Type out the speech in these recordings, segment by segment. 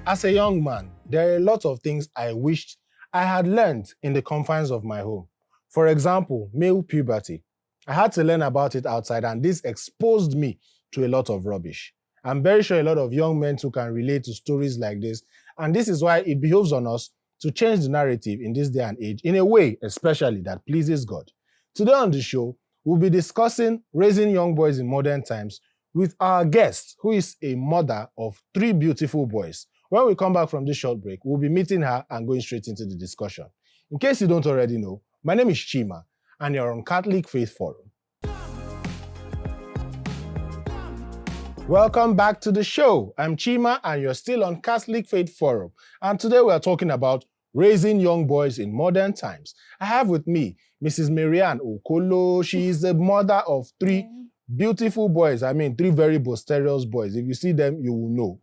As a young man, there are a lot of things I wished I had learned in the confines of my home. For example, male puberty. I had to learn about it outside, and this exposed me to a lot of rubbish. I'm very sure a lot of young men who can relate to stories like this, and this is why it behoves on us to change the narrative in this day and age in a way, especially that pleases God. Today on the show, we'll be discussing raising young boys in modern times with our guest, who is a mother of 3 beautiful boys. When we come back from this short break, we'll be meeting her and going straight into the discussion. In case you don't already know, my name is Chima, and you're on Catholic Faith Forum. Welcome back to the show. I'm Chima, and you're still on Catholic Faith Forum. And today we're talking about raising young boys in modern times. I have with me Mrs. Maryanne Okolo. She is the mother of 3 beautiful boys. I mean, 3 very boisterous boys. If you see them, you will know.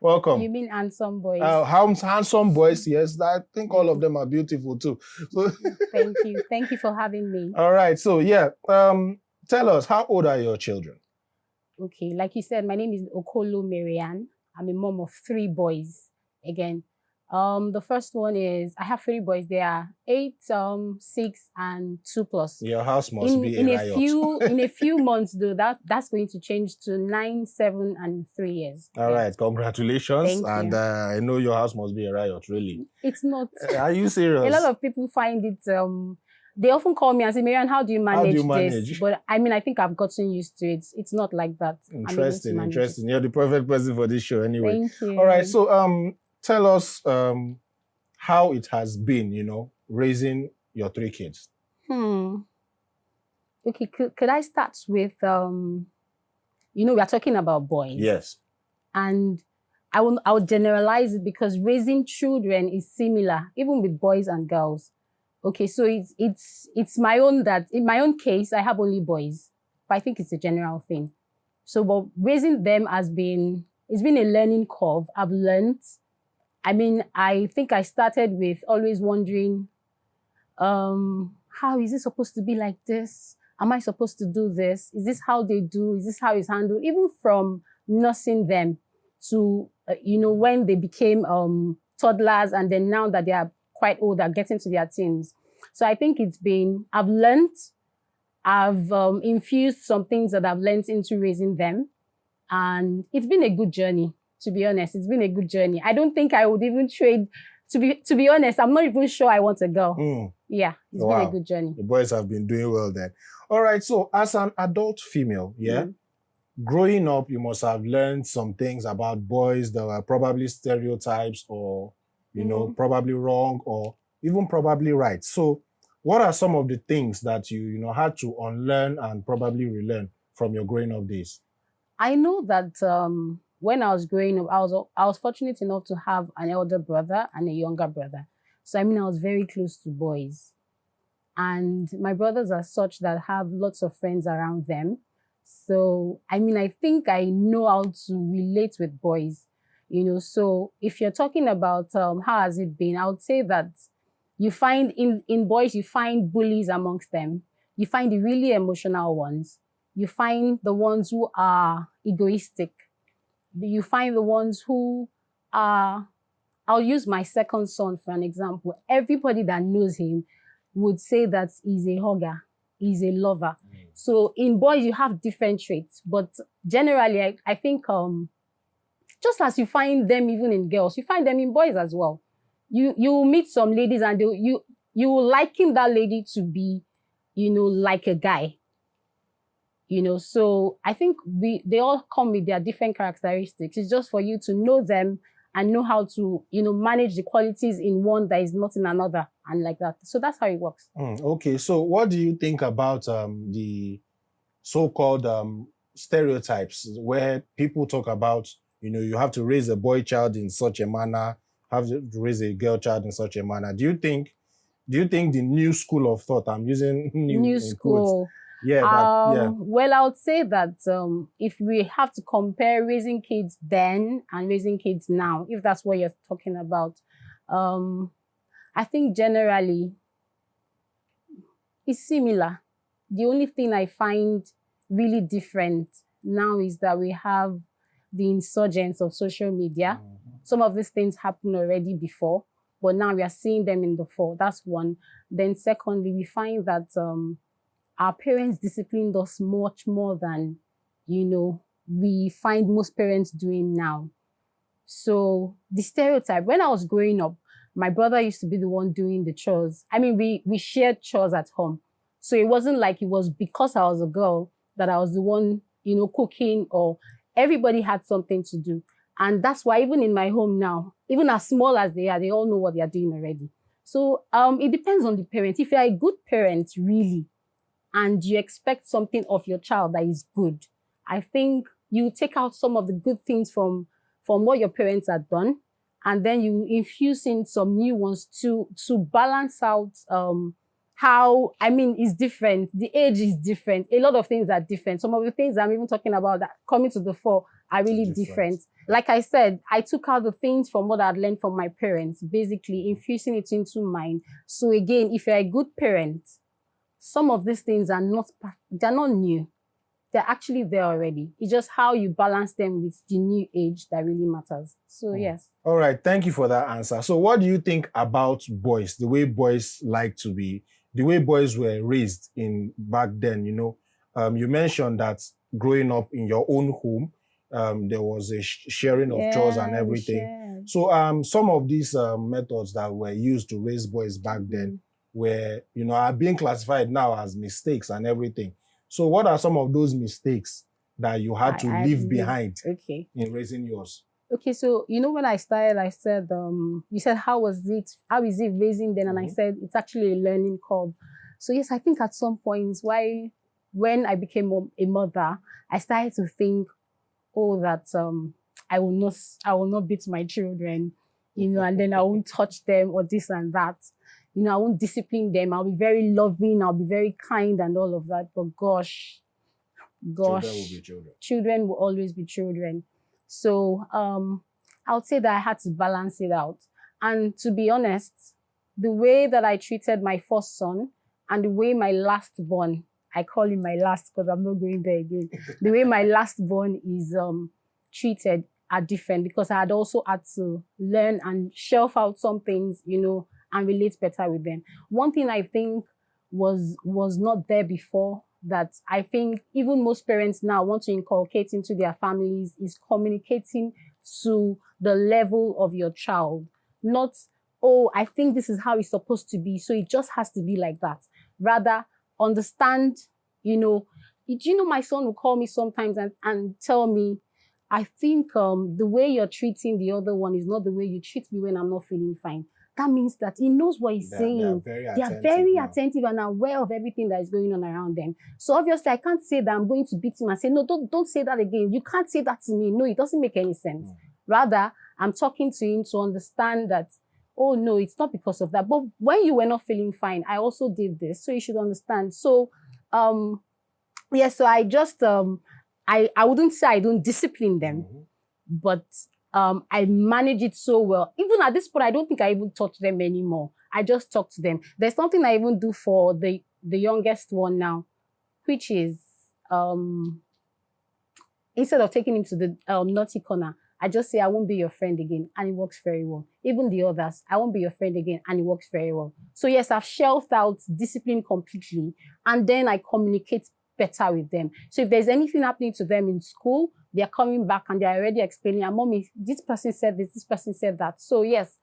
Welcome. You mean handsome boys? Handsome boys, yes. I think all of them are beautiful too. So Thank you. Thank you for having me. all right. So yeah, tell us, how old are your children? Okay, like you said, my name is Okolo Maryanne. I'm a mom of 3 boys. Again, the first one is, I have 3 boys. They are 8, 6, and 2 plus. Your house must be a riot. In a few months, though, that's going to change to 9, 7, and 3 years. All right, congratulations. Thank you. And I know your house must be a riot, really. It's not. Are you serious? A lot of people find it. They often call me and say, "Maryanne, how do you manage this?" But I mean, I think I've gotten used to it. It's not like that. Interesting. You're the perfect person for this show, anyway. Thank you. All right, so tell us how it has been, raising your 3 kids. Okay, could I start with we are talking about boys. Yes. And I would generalize it because raising children is similar, even with boys and girls. Okay, so it's my own that in my own case, I have only boys, but I think it's a general thing. So, but raising them it's been a learning curve. I've learned. I mean, I think I started with always wondering, how is it supposed to be like this? Am I supposed to do this? Is this how they do? Is this how it's handled? Even from nursing them to, when they became toddlers, and then now that they are quite older, getting to their teens. So I think I've learned, I've infused some things that I've learned into raising them. And it's been a good journey, to be honest. It's been a good journey. I don't think I would even trade, to be honest, I'm not even sure I want a girl. Yeah, it's been a good journey. The boys have been doing well then. All right, so as an adult female, growing up, you must have learned some things about boys that were probably stereotypes or probably wrong or even probably right. So what are some of the things that you had to unlearn and probably relearn from your growing up days? I know that when I was growing up, I was fortunate enough to have an elder brother and a younger brother. So I mean, I was very close to boys. And my brothers are such that have lots of friends around them. So I mean, I think I know how to relate with boys. So if you're talking about how has it been, I would say that you find in boys, you find bullies amongst them. You find the really emotional ones. You find the ones who are egoistic. You find the ones who are, I'll use my second son for an example. Everybody that knows him would say that he's a hugger, he's a lover. So in boys, you have different traits, but generally, I think just as you find them even in girls, you find them in boys as well. You will meet some ladies and you will liken that lady to be, like a guy. So I think they all come with their different characteristics. It's just for you to know them and know how to, manage the qualities in one that is not in another and like that. So that's how it works. Okay, so what do you think about the so-called stereotypes where people talk about you have to raise a boy child in such a manner, have to raise a girl child in such a manner. Do you think the new school of thought, I'm using new school, quotes, well, I would say that if we have to compare raising kids then and raising kids now, if that's what you're talking about, I think generally it's similar. The only thing I find really different now is that we have the insurgence of social media. some of these things happened already before, but now we are seeing them in the fall. That's one. Then secondly, we find that our parents disciplined us much more than, we find most parents doing now. So the stereotype, when I was growing up, my brother used to be the one doing the chores. I mean, we shared chores at home. So it wasn't like it was because I was a girl that I was the one, cooking, or everybody had something to do. And that's why even in my home now, even as small as they are, they all know what they are doing already. So it depends on the parent. If you're a good parent, really, and you expect something of your child that is good, I think you take out some of the good things from what your parents have done, and then you infuse in some new ones to balance out it's different. The age is different. A lot of things are different. Some of the things I'm even talking about that coming to the fore are really different. Like I said, I took out the things from what I'd learned from my parents, basically infusing it into mine. So again, if you're a good parent, some of these things they're not new. They're actually there already. It's just how you balance them with the new age that really matters. So yes. All right. Thank you for that answer. So what do you think about boys, the way boys like to be, the way boys were raised in back then? You mentioned that growing up in your own home, there was a sharing of chores and everything. So some of these methods that were used to raise boys back then were, are being classified now as mistakes and everything. So what are some of those mistakes that you had to leave behind in raising yours? Okay, so when I started, I said, you said, how is it raising then? And I said, it's actually a learning curve. So yes, I think at some points, when I became a mother, I started to think, that I will not beat my children, and then I won't touch them or this and that. I won't discipline them. I'll be very loving. I'll be very kind and all of that. But gosh, Children will be children. Children will always be children. So I would say that I had to balance it out. And to be honest, the way that I treated my first son and the way my last born, I call him my last because I'm not going there again. The way my last born is treated are different, because I had also had to learn and shelf out some things, and relate better with them. One thing I think was not there before, that I think even most parents now want to inculcate into their families, is communicating to the level of your child. Not, I think this is how it's supposed to be, so it just has to be like that. Rather, understand, my son will call me sometimes and tell me, I think the way you're treating the other one is not the way you treat me when I'm not feeling fine. That means that he knows what he's saying. They are very attentive and aware of everything that is going on around them. So obviously, I can't say that I'm going to beat him and say, no, don't say that again. You can't say that to me. No, it doesn't make any sense. Rather, I'm talking to him to understand that, oh, no, it's not because of that. But when you were not feeling fine, I also did this. So you should understand. So, so I just, I wouldn't say I don't discipline them, but I manage it so well. Even at this point, I don't think I even touch them anymore. I just talk to them. There's something I even do for the youngest one now, which is instead of taking him to the naughty corner, I just say, I won't be your friend again. And it works very well. Even the others, I won't be your friend again. And it works very well. So yes, I've shelved out discipline completely. And then I communicate better with them. So if there's anything happening to them in school, they're coming back and they're already explaining, Mommy, this person said this person said that. So yes,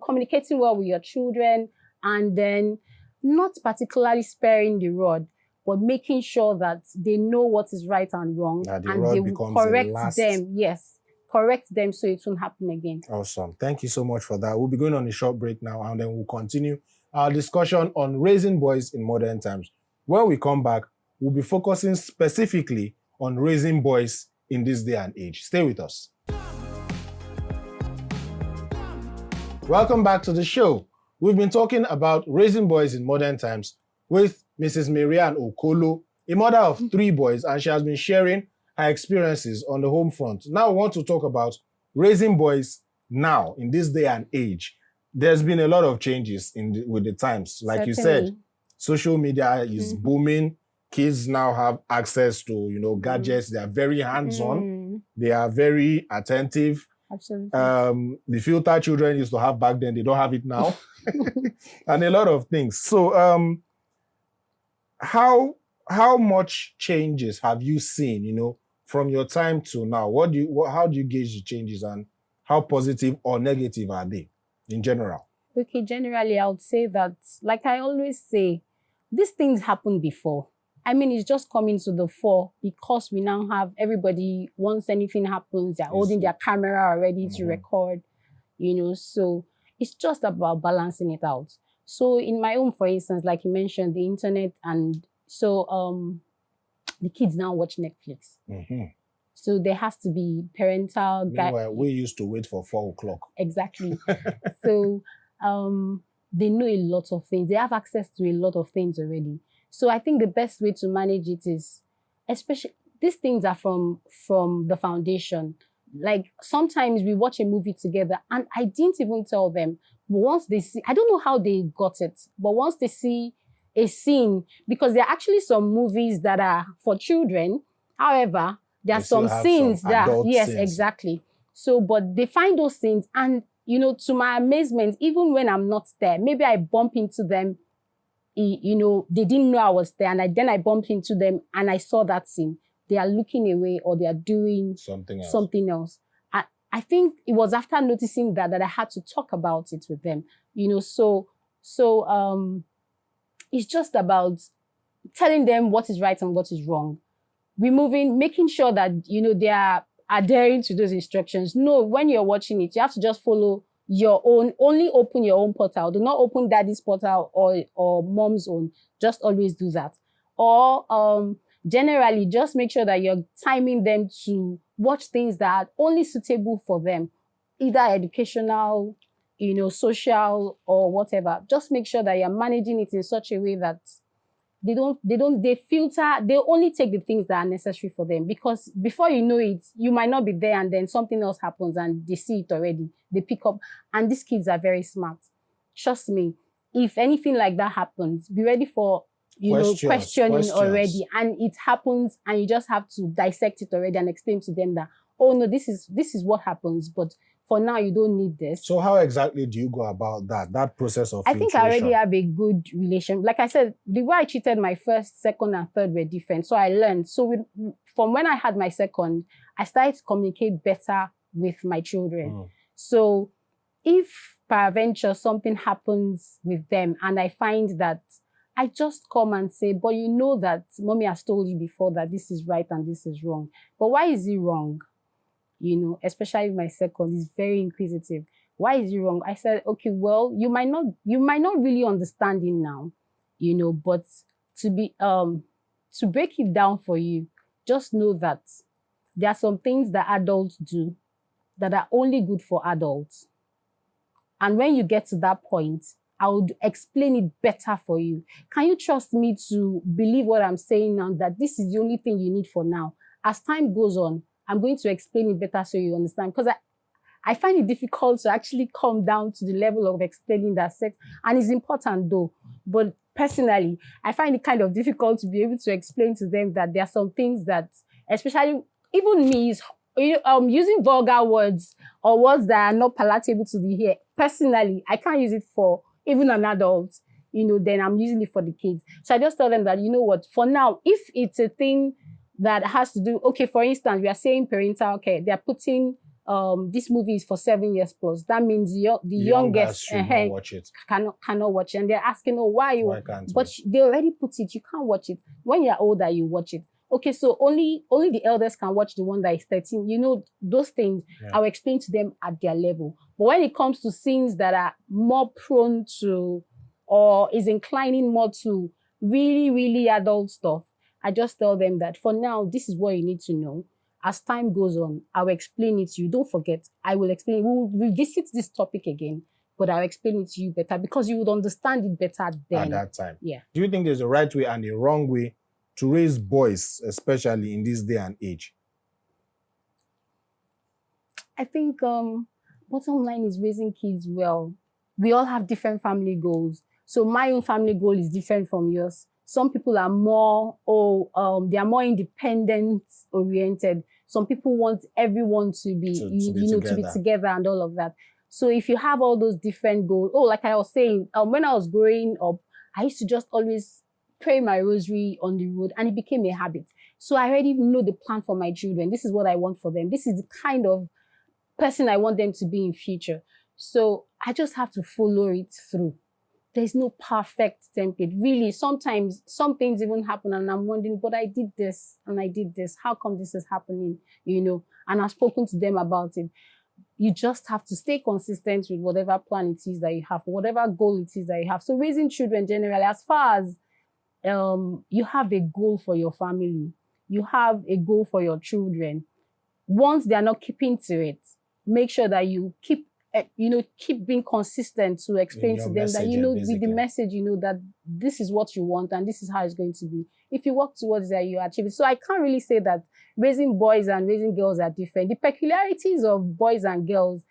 communicating well with your children, and then not particularly sparing the rod, but making sure that they know what is right and wrong, and they will correct them. Yes, correct them so it won't happen again. Awesome. Thank you so much for that. We'll be going on a short break now, and then we'll continue our discussion on raising boys in modern times. When we come back, we'll be focusing specifically on raising boys in this day and age. Stay with us. Welcome back to the show. We've been talking about raising boys in modern times with Mrs. Maryanne Okolo, a mother of 3 boys, and she has been sharing her experiences on the home front. Now we want to talk about raising boys now, in this day and age. There's been a lot of changes with the times. Like you said, social media is booming. Kids now have access to, gadgets. They are very hands-on. They are very attentive. Absolutely. The filter children used to have back then, they don't have it now. And a lot of things. So how much changes have you seen, from your time to now? How do you gauge the changes, and how positive or negative are they in general? Okay, generally, I would say that, like I always say, these things happened before. I mean, it's just coming to the fore because we now have everybody, once anything happens, they're holding their camera already to record, so it's just about balancing it out. So in my own, for instance, like you mentioned, the internet, and so the kids now watch Netflix. So there has to be parental Meanwhile, we used to wait for 4 o'clock. Exactly. So they know a lot of things. They have access to a lot of things already. So I think the best way to manage it is, especially these things are from the foundation. Like sometimes we watch a movie together and I didn't even tell them. But once they see, I don't know how they got it, but once they see a scene, because there are actually some movies that are for children. However, there are some scenes yes, scenes. Exactly. So, but they find those scenes, and to my amazement, even when I'm not there, maybe I bump into them, they didn't know I was there, and then I bumped into them and I saw that scene. They are looking away, or they are doing something else. I think it was after noticing that I had to talk about it with them, so it's just about telling them what is right and what is wrong. Making sure that, they are adhering to those instructions. No, when you're watching it, you have to just follow your own, only open your own portal. Do not open daddy's portal or mom's own. Just always do that. Or generally, just make sure that you're timing them to watch things that are only suitable for them, either educational, social or whatever. Just make sure that you're managing it in such a way that they filter, they only take the things that are necessary for them, because before you know it, you might not be there and then something else happens and they see it already. They pick up, and these kids are very smart. Trust me, if anything like that happens, be ready for, questioning already. And it happens and you just have to dissect it already and explain to them that, oh no, this is what happens, but for now, you don't need this. So how exactly do you go about that process of filtration? I think I already have a good relation. Like I said, the way I treated my first, second, and third were different. So I learned. So from when I had my second, I started to communicate better with my children. So if peradventure something happens with them and I find that, I just come and say, but you know that mommy has told you before that this is right and this is wrong. But why is it wrong? Especially my second is very inquisitive. Why is it wrong? I said, okay, well, you might not really understand it now, but to break it down for you, just know that there are some things that adults do that are only good for adults. And when you get to that point, I would explain it better for you. Can you trust me to believe what I'm saying now, that this is the only thing you need for now? As time goes on, I'm going to explain it better so you understand. Because I find it difficult to actually come down to the level of explaining that sex. And it's important though. But personally, I find it kind of difficult to be able to explain to them that there are some things that, especially even me, is using vulgar words or words that are not palatable to the ear. Personally, I can't use it for even an adult. Then I'm using it for the kids. So I just tell them that, what, for now, if it's a thing that has to do, okay, for instance, we are saying parental care. They're putting this movie is for 7 years plus. That means the youngest not watch it. cannot watch it. And they're asking, oh, why can't but they already put it. You can't watch it. When you're older, you watch it. Okay, so only the elders can watch the one that is 13. Those things, I'll explain to them at their level. But when it comes to scenes that are more prone to, or is inclining more to really, really adult stuff, I just tell them that for now, this is what you need to know. As time goes on, I'll explain it to you. Don't forget, I will explain. We'll revisit this topic again, but I'll explain it to you better because you would understand it better then. At that time. Yeah. Do you think there's a right way and a wrong way to raise boys, especially in this day and age? I think bottom line is raising kids well. We all have different family goals. So my own family goal is different from yours. Some people are more, they are more independent oriented. Some people want everyone to be, to be together and all of that. So if you have all those different goals, like I was saying, when I was growing up, I used to just always pray my rosary on the road, and it became a habit. So I already know the plan for my children. This is what I want for them. This is the kind of person I want them to be in future. So I just have to follow it through. There's no perfect template. Really, sometimes some things even happen and I'm wondering, but I did this and I did this. How come this is happening? And I've spoken to them about it. You just have to stay consistent with whatever plan it is that you have, whatever goal it is that you have. So raising children generally, as far as you have a goal for your family, you have a goal for your children. Once they are not keeping to it, make sure that you keep being consistent to explain to them that, with the message, that this is what you want and this is how it's going to be. If you work towards that, you achieve it. So I can't really say that raising boys and raising girls are different. The peculiarities of boys and girls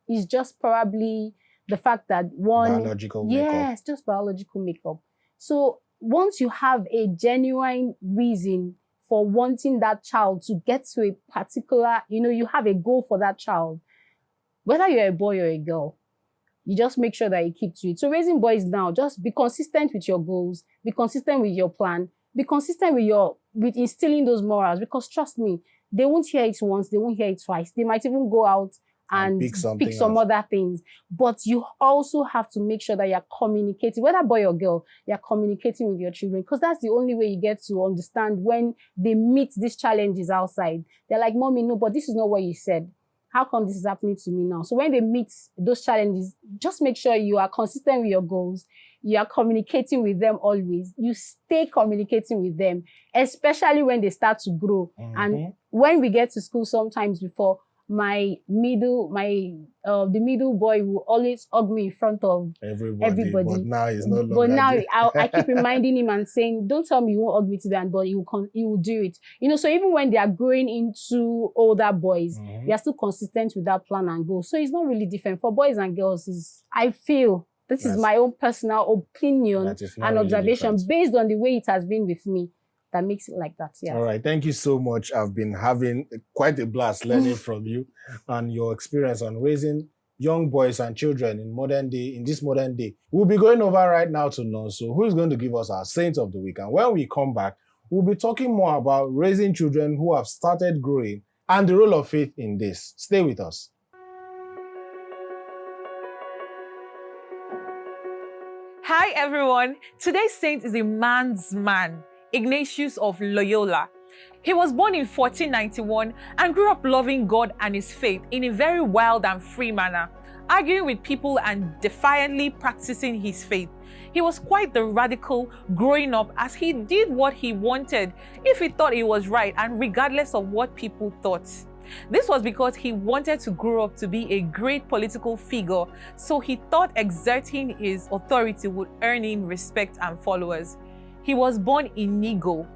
is just probably the fact that biological makeup. Yes, just biological makeup. So once you have a genuine reason for wanting that child to get to a particular, you have a goal for that child, whether you're a boy or a girl, you just make sure that you keep to it. So raising boys now, just be consistent with your goals, be consistent with your plan, be consistent with instilling those morals, because trust me, they won't hear it once, they won't hear it twice. They might even go out and pick some other things. But you also have to make sure that you're communicating, whether boy or girl, you're communicating with your children, because that's the only way you get to understand when they meet these challenges outside. They're like, Mommy, no, but this is not what you said. How come this is happening to me now? So when they meet those challenges, just make sure you are consistent with your goals. You are communicating with them always. You stay communicating with them, especially when they start to grow. Mm-hmm. And when we get to school, sometimes before, the middle boy will always hug me in front of everybody. But now he's no longer. But now I keep reminding him and saying, don't tell me you won't hug me today, but he will do it. So even when they are growing into older boys, they are still consistent with that plan and goal. So it's not really different. For boys and girls, I feel, this is my own personal opinion and observation based on the way it has been with me. That makes it like that, yeah. All right, thank you so much. I've been having quite a blast learning from you and your experience on raising young boys and children in this modern day. We'll be going over right now to Nonso, who is going to give us our Saint of the Week. And when we come back, we'll be talking more about raising children who have started growing and the role of faith in this. Stay with us. Hi, everyone. Today's saint is a man's man, Ignatius of Loyola. He was born in 1491 and grew up loving God and his faith in a very wild and free manner, arguing with people and defiantly practicing his faith. He was quite the radical growing up, as he did what he wanted if he thought it was right and regardless of what people thought. This was because he wanted to grow up to be a great political figure, so he thought exerting his authority would earn him respect and followers. He was born in Nigo,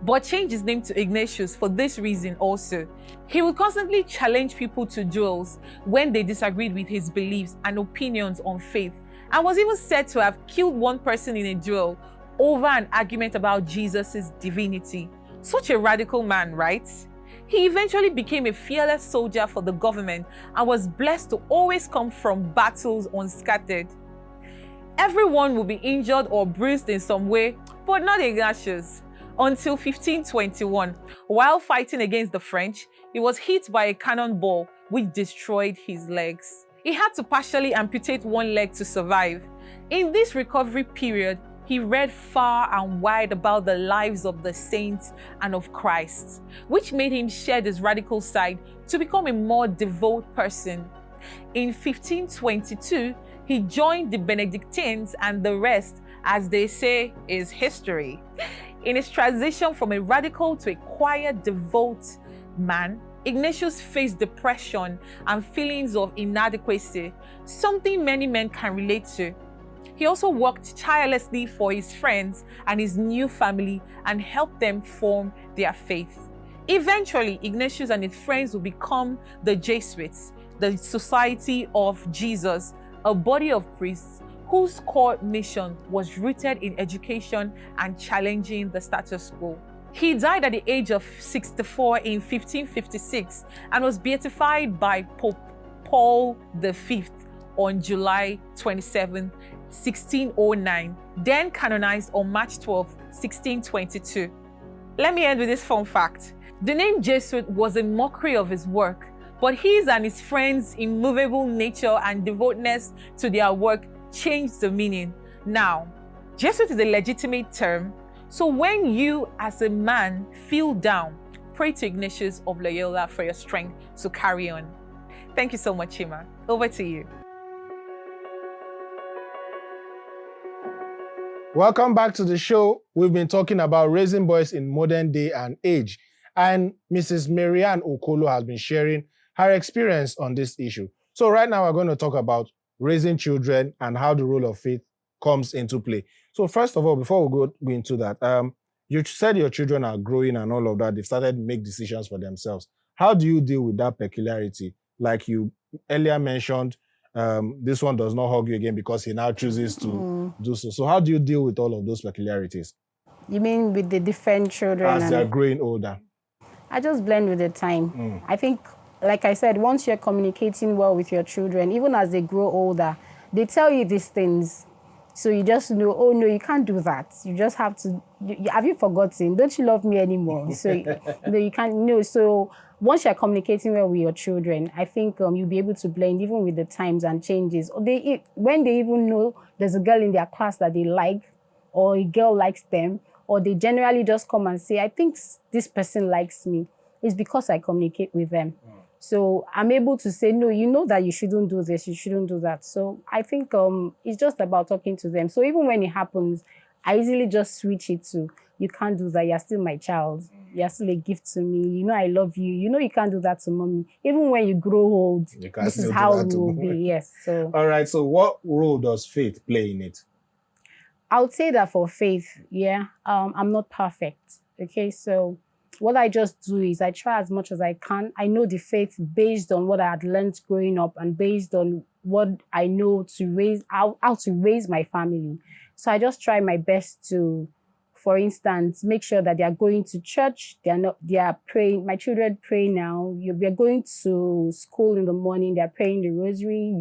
but changed his name to Ignatius for this reason also. He would constantly challenge people to duels when they disagreed with his beliefs and opinions on faith, and was even said to have killed one person in a duel over an argument about Jesus' divinity. Such a radical man, right? He eventually became a fearless soldier for the government and was blessed to always come from battles unscattered. Everyone will be injured or bruised in some way, but not Ignatius. Until 1521, while fighting against the French, he was hit by a cannonball which destroyed his legs. He had to partially amputate one leg to survive. In this recovery period, he read far and wide about the lives of the saints and of Christ, which made him share this radical side to become a more devout person. In 1522, he joined the Benedictines, and the rest, as they say, is history. In his transition from a radical to a quiet, devout man, Ignatius faced depression and feelings of inadequacy, something many men can relate to. He also worked tirelessly for his friends and his new family and helped them form their faith. Eventually, Ignatius and his friends would become the Jesuits, the Society of Jesus, a body of priests whose core mission was rooted in education and challenging the status quo. He died at the age of 64 in 1556 and was beatified by Pope Paul V on July 27, 1609, then canonized on March 12, 1622. Let me end with this fun fact. The name Jesuit was a mockery of his work, but his and his friends' immovable nature and devoutness to their work changed the meaning. Now, Jesuit is a legitimate term, so when you as a man feel down, pray to Ignatius of Loyola for your strength to carry on. Thank you so much, Chima. Over to you. Welcome back to the show. We've been talking about raising boys in modern day and age. And Mrs. Maryanne Okolo has been sharing her experience on this issue. So right now we're going to talk about raising children and how the role of faith comes into play. So first of all, before we go into that, you said your children are growing and all of that. They've started to make decisions for themselves. How do you deal with that peculiarity? Like you earlier mentioned, this one does not hug you again because he now chooses to do so. So how do you deal with all of those peculiarities? You mean with the different children? As they're growing older. I just blend with the time. I think, like I said, once you're communicating well with your children, even as they grow older, they tell you these things. So you just know, oh no, you can't do that. You just have to, have you forgotten? Don't you love me anymore? So you can't know. So once you're communicating well with your children, I think you'll be able to blend even with the times and changes. Or when they even know there's a girl in their class that they like, or a girl likes them, or they generally just come and say, I think this person likes me, it's because I communicate with them. So I'm able to say, no, you know that you shouldn't do this, you shouldn't do that. So I think it's just about talking to them. So even when it happens, I easily just switch it to, you can't do that, you're still my child. You're still a gift to me. You know I love you. You know you can't do that to mommy. Even when you grow old, this is how it will be. Yes. So all right. So what role does faith play in it? I would say that for faith, I'm not perfect. Okay, so what I just do is I try as much as I can. I know the faith based on what I had learned growing up and based on what I know to raise, how to raise my family. So I just try my best to, for instance, make sure that they are going to church. They are praying. My children pray now. They're going to school in the morning. They're praying the rosary.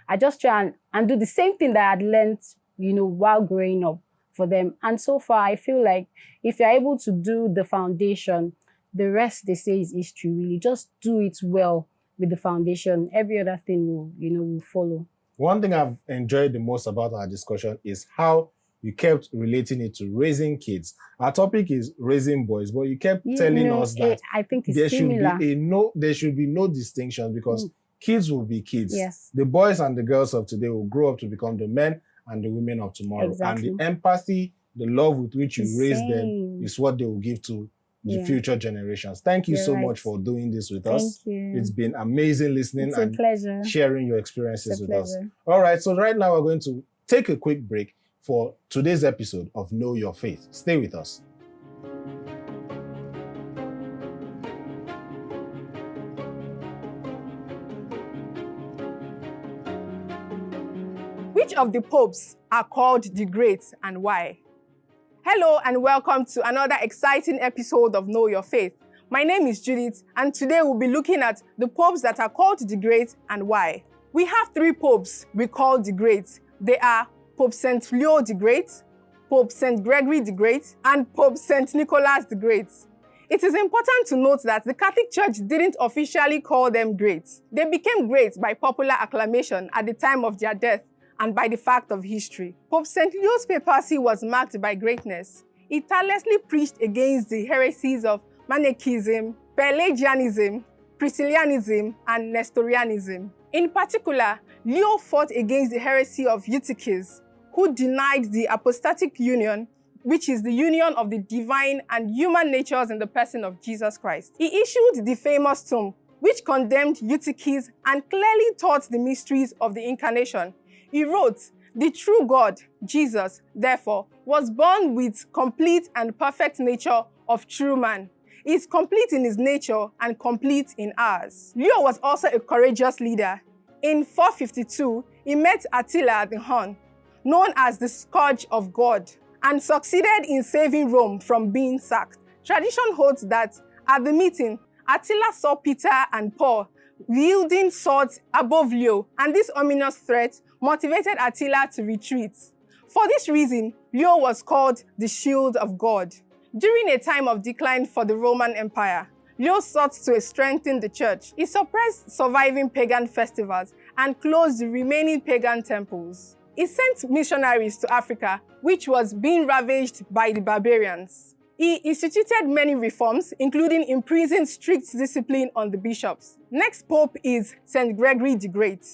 I just try and do the same thing that I had learned, while growing up for them. And so far, I feel like if you're able to do the foundation, the rest, they say, is history, really. Just do it well with the foundation. Every other thing will follow. One thing I've enjoyed the most about our discussion is how you kept relating it to raising kids. Our topic is raising boys, but you kept telling us that I think it's similar. There should be no distinction because kids will be kids. Yes. The boys and the girls of today will grow up to become the men and the women of tomorrow. Exactly. And the empathy, the love with which you raise them is what they will give to the future generations. Thank you so much for doing this with us. Thank you. It's been amazing listening It's a pleasure. sharing your experiences with us. Pleasure. All right, so right now we're going to take a quick break for today's episode of Know Your Faith. Stay with us. Which of the popes are called the Great and why? Hello and welcome to another exciting episode of Know Your Faith. My name is Judith and today we'll be looking at the popes that are called the Great and why. We have three popes we call the Great. They are Pope St. Leo the Great, Pope St. Gregory the Great, and Pope St. Nicolas the Great. It is important to note that the Catholic Church didn't officially call them great. They became great by popular acclamation at the time of their death and by the fact of history. Pope St. Leo's papacy was marked by greatness. He tirelessly preached against the heresies of Manichaeism, Pelagianism, Priscillianism, and Nestorianism. In particular, Leo fought against the heresy of Eutyches, who denied the apostatic union, which is the union of the divine and human natures in the person of Jesus Christ. He issued the famous tome, which condemned Eutyches and clearly taught the mysteries of the Incarnation. He wrote, "The true God, Jesus, therefore, was born with complete and perfect nature of true man. He is complete in his nature and complete in ours." Leo was also a courageous leader. In 452, he met Attila the Hun, known as the Scourge of God, and succeeded in saving Rome from being sacked. Tradition holds that at the meeting, Attila saw Peter and Paul wielding swords above Leo, and this ominous threat motivated Attila to retreat. For this reason, Leo was called the Shield of God. During a time of decline for the Roman Empire, Leo sought to strengthen the church. He suppressed surviving pagan festivals and closed the remaining pagan temples. He sent missionaries to Africa, which was being ravaged by the barbarians. He instituted many reforms, including imprisoning strict discipline on the bishops. Next pope is St. Gregory the Great.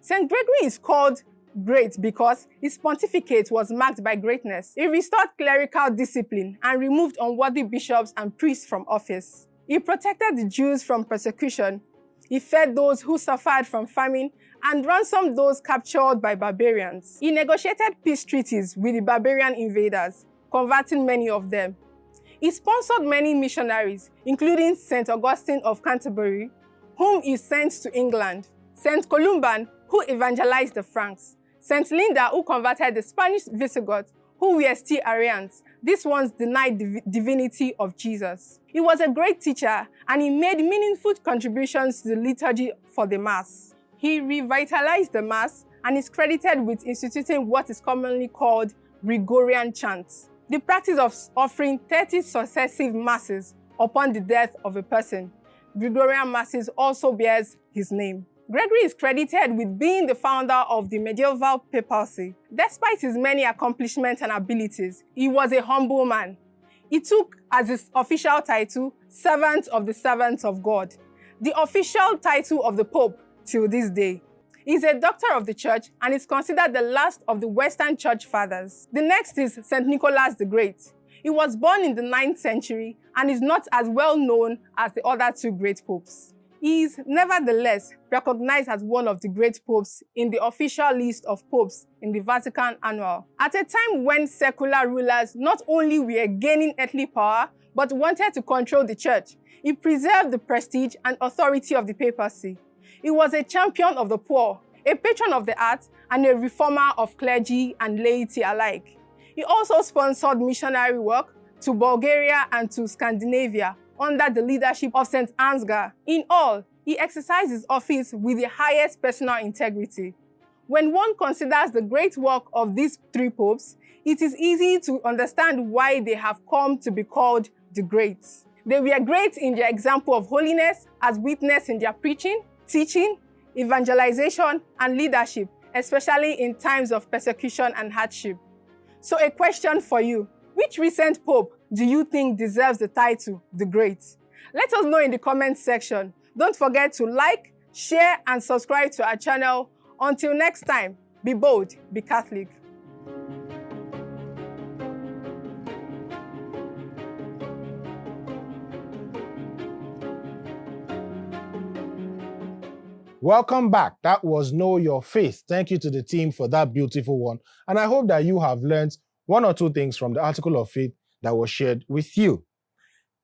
St. Gregory is called great because his pontificate was marked by greatness. He restored clerical discipline and removed unworthy bishops and priests from office. He protected the Jews from persecution. He fed those who suffered from famine and ransomed those captured by barbarians. He negotiated peace treaties with the barbarian invaders, converting many of them. He sponsored many missionaries, including St. Augustine of Canterbury, whom he sent to England, St. Columban, who evangelized the Franks, St. Linda, who converted the Spanish Visigoths, who were still Arians. These ones denied the divinity of Jesus. He was a great teacher, and he made meaningful contributions to the liturgy for the Mass. He revitalized the Mass and is credited with instituting what is commonly called Gregorian chants, the practice of offering 30 successive Masses upon the death of a person. Gregorian Masses also bears his name. Gregory is credited with being the founder of the medieval papacy. Despite his many accomplishments and abilities, he was a humble man. He took as his official title, Servant of the Servants of God, the official title of the Pope till this day. He is a doctor of the church and is considered the last of the Western Church fathers. The next is St. Nicolas the Great. He was born in the 9th century and is not as well known as the other two great popes. He is nevertheless recognized as one of the great popes in the official list of popes in the Vatican Annual. At a time when secular rulers not only were gaining earthly power, but wanted to control the church, he preserved the prestige and authority of the papacy. He was a champion of the poor, a patron of the arts, and a reformer of clergy and laity alike. He also sponsored missionary work to Bulgaria and to Scandinavia under the leadership of St. Ansgar. In all, he exercised his office with the highest personal integrity. When one considers the great work of these three popes, it is easy to understand why they have come to be called the Greats. They were great in their example of holiness, as witnessed in their preaching, teaching, evangelization, and leadership, especially in times of persecution and hardship. So a question for you: which recent pope do you think deserves the title, the Great? Let us know in the comments section. Don't forget to like, share, and subscribe to our channel. Until next time, be bold, be Catholic. Welcome back. That was Know Your Faith. Thank you to the team for that beautiful one. And I hope that you have learned one or two things from the article of faith that was shared with you.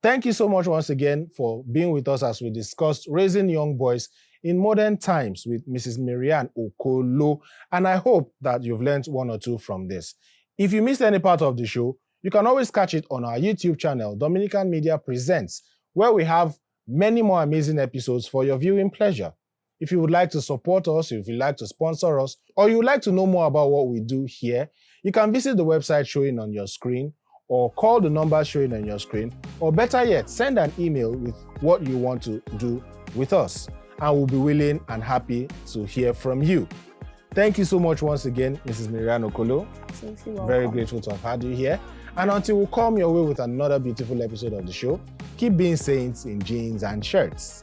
Thank you so much once again for being with us as we discussed raising young boys in modern times with Mrs. Maryanne Okolo. And I hope that you've learned one or two from this. If you missed any part of the show, you can always catch it on our YouTube channel, Dominican Media Presents, where we have many more amazing episodes for your viewing pleasure. If you would like to support us, if you'd like to sponsor us, or you would like to know more about what we do here, you can visit the website showing on your screen, or call the number showing on your screen, or better yet, send an email with what you want to do with us, and we'll be willing and happy to hear from you. Thank you so much once again, Mrs. Maryanne Okolo. Very grateful to have had you here. And until we come your way with another beautiful episode of the show, keep being saints in jeans and shirts.